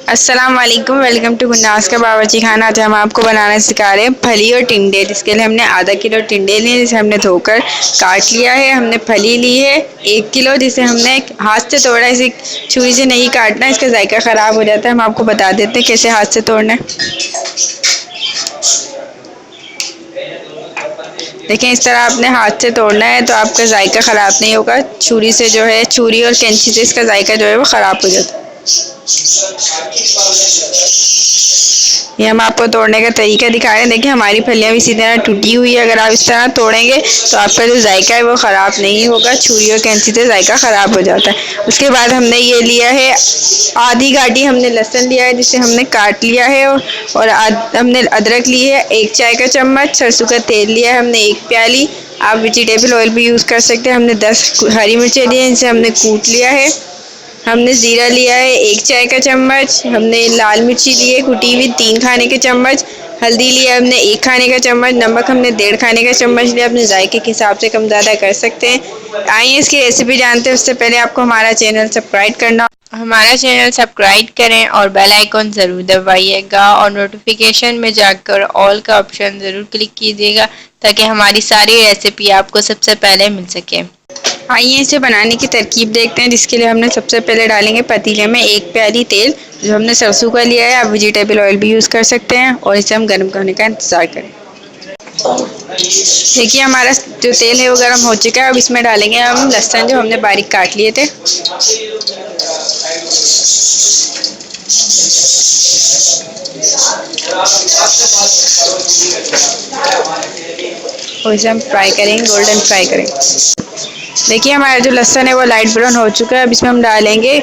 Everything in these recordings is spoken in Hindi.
अस्सलाम वालेकुम, वेलकम टू गुन्नास का बावर्ची खाना। आज हम आपको बनाना सिखा रहे हैं फली और टिंडे। जिसके लिए हमने आधा किलो टिंडे लिए, जिसे हमने धोकर काट लिया है। हमने फली ली है 1 किलो, जिसे हमने हाथ से तोड़ा है। इसे छुरी से नहीं काटना, इसका जायका ख़राब हो जाता है। हम आपको बता देते हैं कैसे हाथ से तोड़ना है। देखिए, इस तरह आपने हाथ से तोड़ना है तो आपका जायका ख़राब नहीं होगा। छुरी से जो है, छुरी और कैंची से इसका जायका जो है वो ख़राब हो जाता है। ये हम आपको तोड़ने का तरीका दिखा रहे हैं। देखिए, हमारी फलियां भी इसी तरह टूटी हुई है। अगर आप इस तरह तोड़ेंगे तो आपका जो जायका है वो ख़राब नहीं होगा। छुरी और कैंची से जायका ख़राब हो जाता है। उसके बाद हमने ये लिया है आधी गाड़ी, हमने लहसुन लिया है जिसे हमने काट लिया है। और हमने अदरक ली है 1 चाय का चम्मच। सरसों का तेल लिया है हमने 1 प्याली। आप वेजिटेबल ऑयल भी यूज़ कर सकते हैं। हमने 10 हरी मिर्चें ली हैं, इनसे हमने कूट लिया है। हमने ज़ीरा लिया है 1 चाय का चम्मच। हमने लाल मिर्ची ली है कुटी हुई 3 खाने के चम्मच। हल्दी लिया हमने 1 खाने का चम्मच। नमक हमने 1.5 खाने का चम्मच लिया। अपने जायके के हिसाब से कम ज़्यादा कर सकते हैं। आइए इसकी रेसिपी जानते हैं। उससे पहले आपको हमारा चैनल सब्सक्राइब करना, हमारा चैनल सब्सक्राइब करें और बेल आइकॉन ज़रूर दबाइएगा। और नोटिफिकेशन में जाकर ऑल का ऑप्शन ज़रूर क्लिक कीजिएगा, ताकि हमारी सारी रेसिपी आपको सबसे पहले मिल सके। आइए इसे बनाने की तरकीब देखते हैं। जिसके लिए हमने सबसे पहले डालेंगे पतीले में 1 प्याली तेल, जो हमने सरसों का लिया है। आप वेजिटेबल ऑयल भी यूज़ कर सकते हैं। और इसे हम गर्म करने का इंतज़ार करें। देखिए, हमारा जो तेल है वो गर्म हो चुका है। अब इसमें डालेंगे हम लहसुन, जो हमने बारीक काट लिए थे। और इसे हम फ्राई करेंगे, गोल्डन फ्राई करेंगे। देखिए, हमारा जो लहसुन है वो लाइट ब्राउन हो चुका है। अब इसमें हम डालेंगे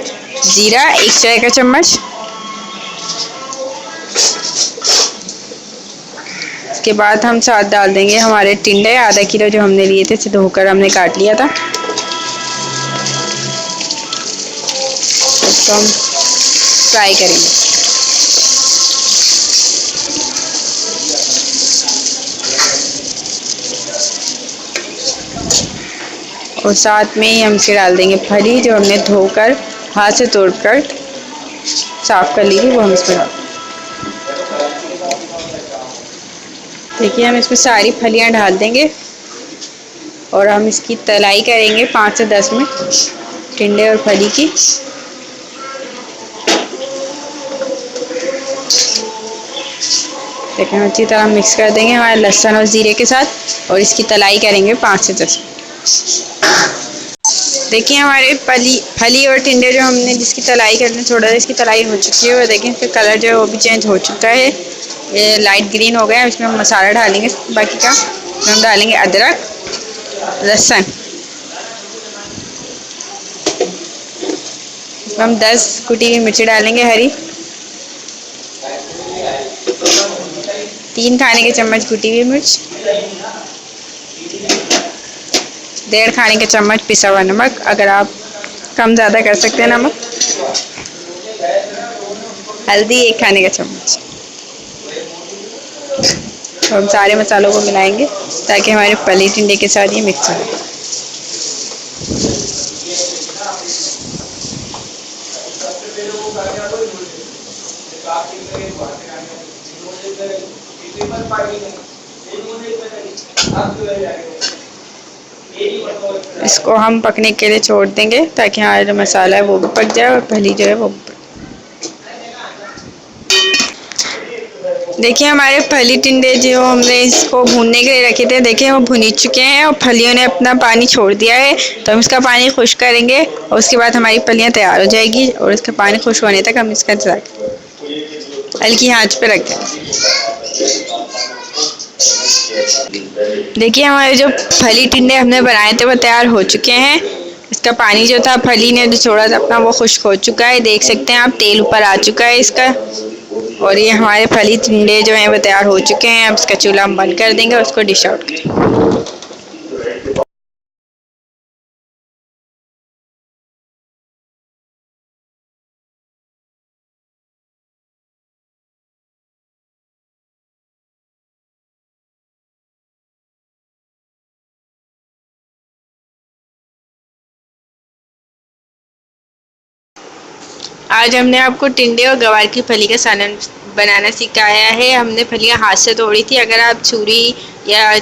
जीरा 1 चाय का चम्मच। इसके बाद हम साथ डाल देंगे हमारे टिंडे आधा किलो, जो हमने लिए थे, इसे धोकर हमने काट लिया था। इसको हम फ्राई करेंगे। और साथ में ही हम इसे डाल देंगे फली, जो हमने धोकर हाथ से तोड़कर साफ कर ली थी, वो हम इसमें डाल। देखिए, हम इसमें सारी फलियां डाल देंगे और हम इसकी तलाई करेंगे 5 से 10 मिनट टिंडे और फली की। देखिए, हम अच्छी तरह मिक्स कर देंगे हमारे लहसुन और ज़ीरे के साथ। और इसकी तलाई करेंगे 5 से 10 मिनट। देखिए, हमारे फली और टिंडे जो हमने जिसकी तलाई करने छोड़ा था, इसकी तलाई हो चुकी है। और देखिए, इसका कलर जो है वो भी चेंज हो चुका है, ये लाइट ग्रीन हो गया है। इसमें हम मसाला डालेंगे बाकी का। इसमें हम डालेंगे अदरक, लहसुन। इसमें हम 10 कुटी हुई मिर्ची डालेंगे हरी। 3 खाने के चम्मच कुटी हुई मिर्च। 1.5 खाने के चम्मच पिसा हुआ नमक, अगर आप कम ज़्यादा कर सकते हैं नमक। हल्दी 1 खाने का चम्मच। तो हम सारे मसालों को मिलाएंगे ताकि हमारे फली टिंडे के साथ ये मिक्स हो जाए। इसको हम पकने के लिए छोड़ देंगे ताकि हमारा जो मसाला है वो भी पक जाए और फली जो है वो भी पक। देखिए, हमारे फली टिंडे जो हमने इसको भूनने के लिए रखे थे, देखिए वो भुन चुके हैं और फलियों ने अपना पानी छोड़ दिया है। तो हम इसका पानी खुश्क करेंगे और उसके बाद हमारी फलियां तैयार हो जाएगी। और इसका पानी खुश्क होने तक हम इसका इंतजार हल्की आंच पे रख देंगे। देखिए, हमारे जो फली टिंडे हमने बनाए थे वो तैयार हो चुके हैं। इसका पानी जो था फली ने जो छोड़ा था अपना, वो खुश्क हो चुका है। देख सकते हैं आप, तेल ऊपर आ चुका है इसका। और ये हमारे फली टिंडे जो हैं वो तैयार हो चुके हैं। अब इसका चूल्हा हम बंद कर देंगे और उसको डिश आउट करेंगे। आज हमने आपको टिंडे और गवार की फली का सालन बनाना सिखाया है। हमने फलियां हाथ से तोड़ी थी। अगर आप छुरी या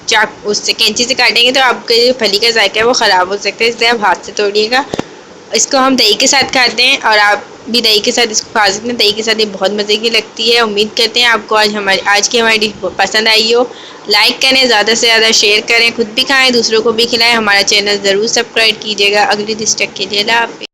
चाक उससे कैंची से काटेंगे तो आपके जो फली का जायका है वो ख़राब हो सकता है, इसलिए आप हाथ से तोड़िएगा। इसको हम दही के साथ खाते हैं और आप भी दही के साथ इसको खा सकते हैं। दही के साथ ये बहुत मज़े की लगती है। उम्मीद करते हैं आपको आज की हमारी डिश पसंद आई हो। लाइक करें, ज़्यादा से ज़्यादा शेयर करें, खुद भी खाएं, दूसरों को भी खिलाएं। हमारा चैनल ज़रूर सब्सक्राइब कीजिएगा। अगली डिश तक के लिए अल्लाह हाफ़िज़।